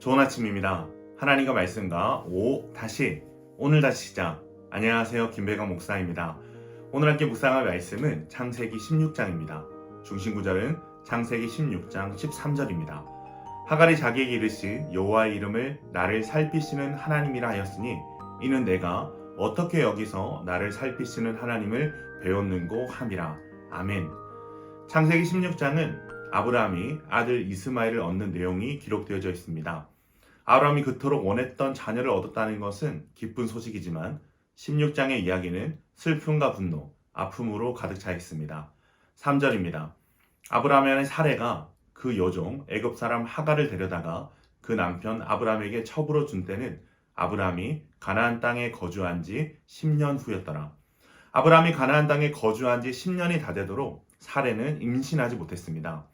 좋은 아침입니다. 하나님과 말씀과 오늘 다시 시작. 안녕하세요. 김배강 목사입니다. 오늘 함께 묵상할 말씀은 창세기 16장입니다. 중심 구절은 창세기 16장 13절입니다. 하갈이 자기에게 이르시 여호와의 이름을 나를 살피시는 하나님이라 하였으니 이는 내가 어떻게 여기서 나를 살피시는 하나님을 배웠는고 함이라. 아멘. 창세기 16장은 아브라함이 아들 이스마엘을 얻는 내용이 기록되어져 있습니다. 아브라함이 그토록 원했던 자녀를 얻었다는 것은 기쁜 소식이지만 16장의 이야기는 슬픔과 분노, 아픔으로 가득 차 있습니다. 3절입니다. 아브라함의 아내 사레가 그 여종 애굽 사람 하갈을 데려다가 그 남편 아브라함에게 첩으로 준 때는 아브라함이 가나안 땅에 거주한 지 10년 후였더라. 아브라함이 가나안 땅에 거주한 지 10년이 다 되도록 사레는 임신하지 못했습니다.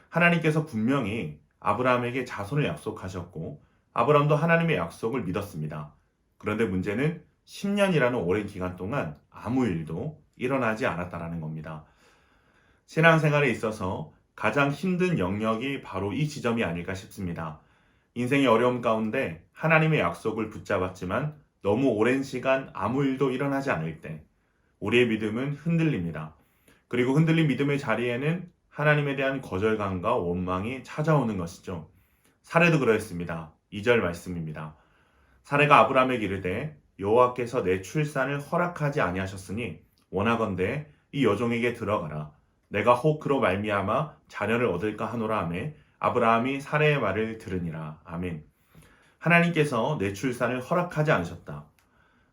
하나님께서 분명히 아브라함에게 자손을 약속하셨고 아브라함도 하나님의 약속을 믿었습니다. 그런데 문제는 10년이라는 오랜 기간 동안 아무 일도 일어나지 않았다는 겁니다. 신앙생활에 있어서 가장 힘든 영역이 바로 이 지점이 아닐까 싶습니다. 인생의 어려움 가운데 하나님의 약속을 붙잡았지만 너무 오랜 시간 아무 일도 일어나지 않을 때 우리의 믿음은 흔들립니다. 그리고 흔들린 믿음의 자리에는 하나님에 대한 거절감과 원망이 찾아오는 것이죠. 사레도 그러했습니다. 2절 말씀입니다. 사레가 아브라함에게 이르되 여호와께서 내 출산을 허락하지 아니하셨으니 원하건대 이 여종에게 들어가라. 내가 혹 그로 말미암아 자녀를 얻을까 하노라 하매 아브라함이 사레의 말을 들으니라. 아멘. 하나님께서 내 출산을 허락하지 않으셨다.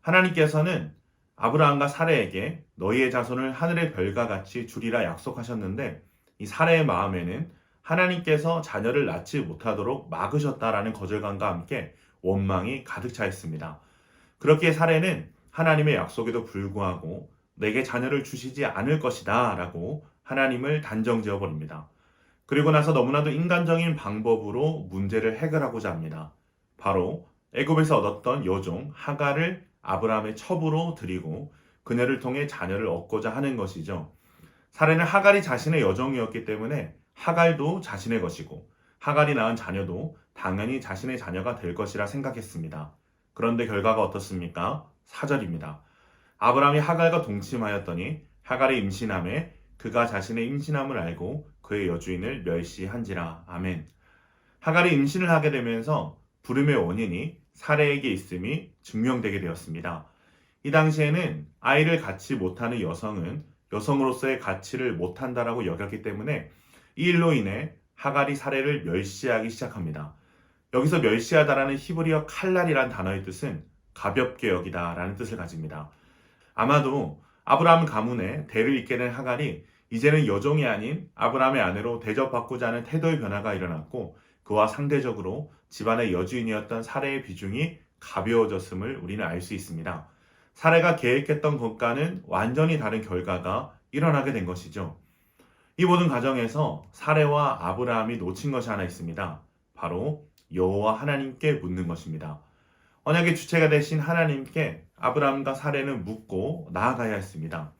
하나님께서는 아브라함과 사레에게 너희의 자손을 하늘의 별과 같이 주리라 약속하셨는데 이 사레의 마음에는 하나님께서 자녀를 낳지 못하도록 막으셨다라는 거절감과 함께 원망이 가득 차 있습니다. 그렇기에 사레는 하나님의 약속에도 불구하고 내게 자녀를 주시지 않을 것이다 라고 하나님을 단정지어 버립니다. 그리고 나서 너무나도 인간적인 방법으로 문제를 해결하고자 합니다. 바로 애굽에서 얻었던 여종 하갈을 아브라함의 첩으로 드리고 그녀를 통해 자녀를 얻고자 하는 것이죠. 사레는 하갈이 자신의 여종이었기 때문에 하갈도 자신의 것이고 하갈이 낳은 자녀도 당연히 자신의 자녀가 될 것이라 생각했습니다. 그런데 결과가 어떻습니까? 4절입니다. 아브라함이 하갈과 동침하였더니 하갈이 임신함에 그가 자신의 임신함을 알고 그의 여주인을 멸시한지라. 아멘. 하갈이 임신을 하게 되면서 부름의 원인이 사레에게 있음이 증명되게 되었습니다. 이 당시에는 아이를 갖지 못하는 여성은 여성으로서의 가치를 못한다라고 여겼기 때문에 이 일로 인해 하갈이 사레를 멸시하기 시작합니다. 여기서 멸시하다라는 히브리어 칼날이란 단어의 뜻은 가볍게 여기다라는 뜻을 가집니다. 아마도 아브라함 가문에 대를 잇게 된 하갈이 이제는 여종이 아닌 아브라함의 아내로 대접받고자 하는 태도의 변화가 일어났고 그와 상대적으로 집안의 여주인이었던 사레의 비중이 가벼워졌음을 우리는 알 수 있습니다. 사레가 계획했던 것과는 완전히 다른 결과가 일어나게 된 것이죠. 이 모든 과정에서 사레와 아브라함이 놓친 것이 하나 있습니다. 바로 여호와 하나님께 묻는 것입니다. 언약의 주체가 되신 하나님께 아브라함과 사레는 묻고 나아가야 했습니다.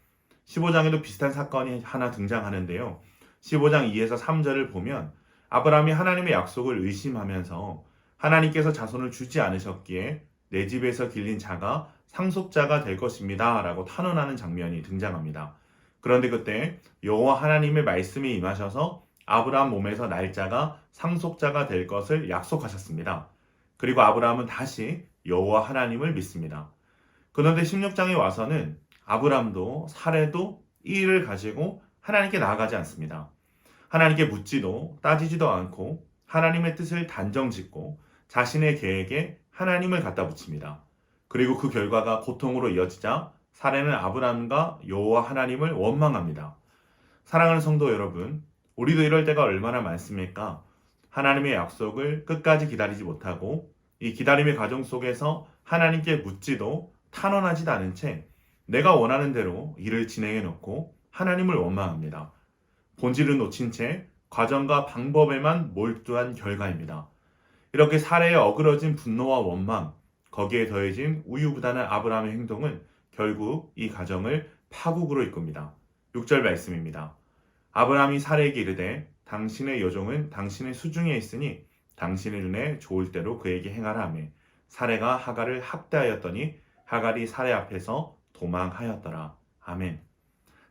15장에도 비슷한 사건이 하나 등장하는데요. 15장 2에서 3절을 보면 아브라함이 하나님의 약속을 의심하면서 하나님께서 자손을 주지 않으셨기에 내 집에서 길린 자가 상속자가 될 것입니다 라고 탄원하는 장면이 등장합니다. 그런데 그때 여호와 하나님의 말씀이 임하셔서 아브라함 몸에서 날 자가 상속자가 될 것을 약속하셨습니다. 그리고 아브라함은 다시 여호와 하나님을 믿습니다. 그런데 16장에 와서는 아브라함도 사레도 이 일을 가지고 하나님께 나아가지 않습니다. 하나님께 묻지도 따지지도 않고 하나님의 뜻을 단정짓고 자신의 계획에 하나님을 갖다 붙입니다. 그리고 그 결과가 고통으로 이어지자 사레는 아브라함과 여호와 하나님을 원망합니다. 사랑하는 성도 여러분, 우리도 이럴 때가 얼마나 많습니까? 하나님의 약속을 끝까지 기다리지 못하고 이 기다림의 과정 속에서 하나님께 묻지도 탄원하지도 않은 채 내가 원하는 대로 일을 진행해 놓고 하나님을 원망합니다. 본질을 놓친 채 과정과 방법에만 몰두한 결과입니다. 이렇게 사레의 어그러진 분노와 원망, 거기에 더해진 우유부단한 아브라함의 행동은 결국 이 가정을 파국으로 이끕니다. 6절 말씀입니다. 아브라함이 사레에게 이르되 당신의 여종은 당신의 수중에 있으니 당신의 눈에 좋을 대로 그에게 행하라 하며 사레가 하갈을 학대하였더니 하갈이 사레 앞에서 도망하였더라. 아멘.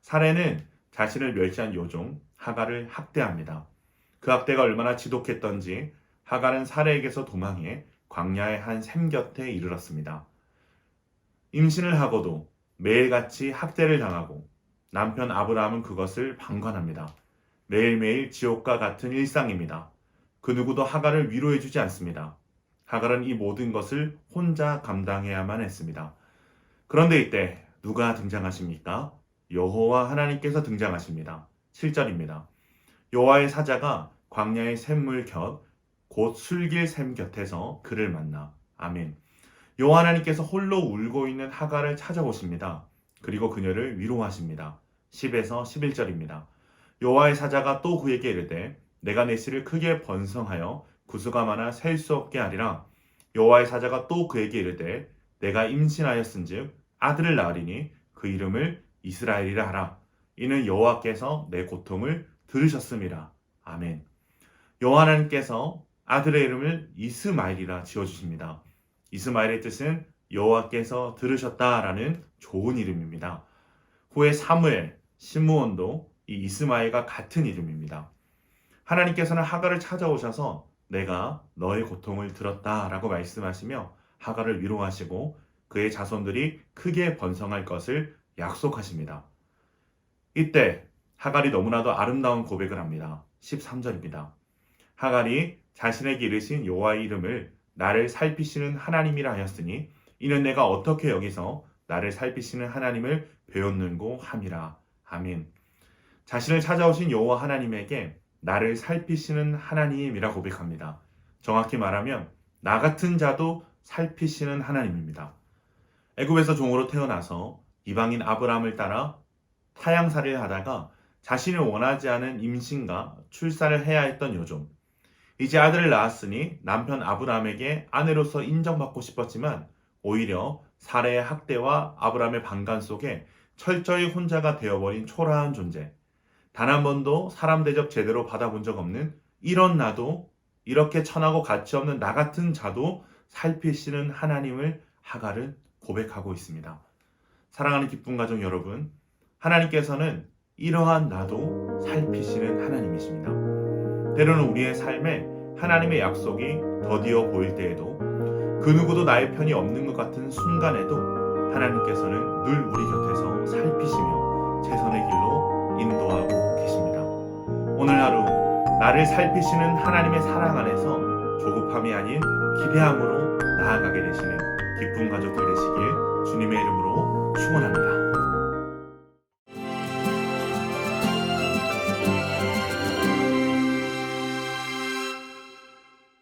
사레는 자신을 멸시한 요종 하갈을 학대합니다. 그 학대가 얼마나 지독했던지 하갈은 사레에게서 도망해 광야의 한 샘 곁에 이르렀습니다. 임신을 하고도 매일같이 학대를 당하고 남편 아브라함은 그것을 방관합니다. 매일매일 지옥과 같은 일상입니다. 그 누구도 하갈을 위로해주지 않습니다. 하갈은 이 모든 것을 혼자 감당해야만 했습니다. 그런데 이때 누가 등장하십니까? 여호와 하나님께서 등장하십니다. 7절입니다. 여호와의 사자가 광야의 샘물 곁 곧 술길 샘 곁에서 그를 만나. 아멘. 여호와 하나님께서 홀로 울고 있는 하갈을 찾아오십니다. 그리고 그녀를 위로하십니다. 10에서 11절입니다. 여호와의 사자가 또 그에게 이르되 내가 내 씨를 크게 번성하여 구수가 많아 셀 수 없게 하리라. 여호와의 사자가 또 그에게 이르되 내가 임신하였은즉 아들을 낳으리니 그 이름을 이스라엘이라 하라. 이는 여호와께서 내 고통을 들으셨음이라. 아멘. 여호와 하나님께서 아들의 이름을 이스마엘이라 지어주십니다. 이스마엘의 뜻은 여호와께서 들으셨다라는 좋은 이름입니다. 후에 사무엘, 시므온도 이 이스마엘과 같은 이름입니다. 하나님께서는 하갈을 찾아오셔서 내가 너의 고통을 들었다라고 말씀하시며 하갈을 위로하시고 그의 자손들이 크게 번성할 것을 약속하십니다. 이때 하갈이 너무나도 아름다운 고백을 합니다. 13절입니다. 하갈이 자신에게 이르신 여호와의 이름을 나를 살피시는 하나님이라 하였으니 이는 내가 어떻게 여기서 나를 살피시는 하나님을 배웠는고 함이라. 아멘. 자신을 찾아오신 여호와 하나님에게 나를 살피시는 하나님이라 고백합니다. 정확히 말하면 나 같은 자도 살피시는 하나님입니다. 애굽에서 종으로 태어나서 이방인 아브라함을 따라 타향살이를 하다가 자신이 원하지 않은 임신과 출산을 해야 했던 요즘. 이제 아들을 낳았으니 남편 아브라함에게 아내로서 인정받고 싶었지만 오히려 사레의 학대와 아브라함의 방관 속에 철저히 혼자가 되어버린 초라한 존재. 단 한 번도 사람 대접 제대로 받아본 적 없는 이런 나도, 이렇게 천하고 가치 없는 나 같은 자도 살피시는 하나님을 하갈은 고백하고 있습니다. 사랑하는 기쁨 가족 여러분, 하나님께서는 이러한 나도 살피시는 하나님이십니다. 때로는 우리의 삶에 하나님의 약속이 더디어 보일 때에도 그 누구도 나의 편이 없는 것 같은 순간에도 하나님께서는 늘 우리 곁에서 살피시며 최선의 길로 인도하고 계십니다. 오늘 하루 나를 살피시는 하나님의 사랑 안에서 조급함이 아닌 기대함으로 나아가게 되시는 기쁨 가족들 되시길 주님의 이름으로 축원합니다.